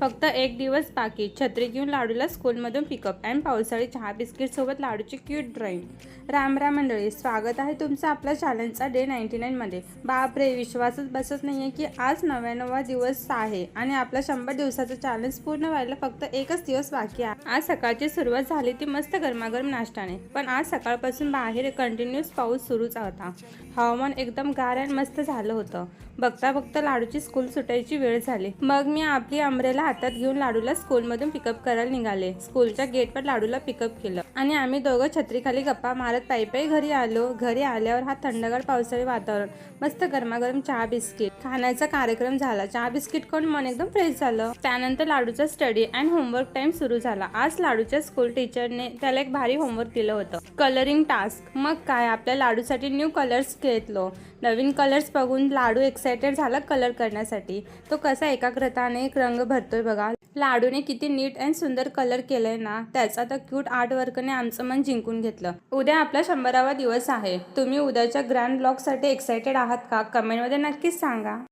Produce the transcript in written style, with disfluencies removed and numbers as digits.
फक्त एक दिवस बाकी. छत्री घेऊन लाडूला स्कूलमधून पिकअप अँड पावसाळी चहा बिस्किटसोबत लाडूची क्यूट ड्रॉइंग. राम राम मंडळी, स्वागत आहे तुमचं आपल्या चॅनलचा डे 99 मध्ये. बापरे, विश्वासच बसत नाहीये की आज 99वा दिवस आहे आणि आपला 100 दिवसाचा चॅलेंज पूर्ण व्हायला फक्त एकच दिवस बाकी आहे. आज सकाळची सुरुवात झाली ती मस्त गरमागरम नाश्त्याने, पण आज सकाळपासून बाहेर कंटिन्यूअस पाऊस सुरूच होता. हवामान एकदम गार आणि मस्त झालं होतं. बघता बघता लाडूची स्कूल सुटायची वेळ झाली. मग मी आपली अम्ब्रेला हातात घेऊन लाडूला स्कूलमधून पिकअप करायला निघाले. स्कूलच्या गेटवर लाडूला पिकअप केलं आणि आम्ही दोघं छत्रीखाली गप्पा मारत पायी घरी आलो. घरी आल्यावर हा थंडगार पावसाळी वातावरण, मस्त गरमागरम चहा बिस्किट खाण्याचा कार्यक्रम झाला. चहा बिस्किट खाऊन मन एकदम फ्रेश झालं. त्यानंतर लाडूचा स्टडी अँड होमवर्क टाइम सुरू झाला. आज लाडूच्या स्कूल टीचरने त्याला एक भारी होमवर्क दिलं होतं, कलरिंग टास्क. मग काय, आपल्या लाडूसाठी न्यू कलर्स घेतलो. नवीन कलर्स बघून लाडू एक्सायटेड झाला कलर करण्यासाठी. तो कसा एकाग्रताने रंग भरतोय बघा. लाडूने किती नीट अँड सुंदर कलर केलंय ना. त्याचा तर क्यूट आर्टवर्कने आमचं मन जिंकून घेतलं. उद्या आपला 100वा दिवस आहे. तुम्ही उद्याच्या ग्रँड ब्लॉगसाठी एक्सायटेड आहात का? कमेंटमध्ये नक्कीच सांगा.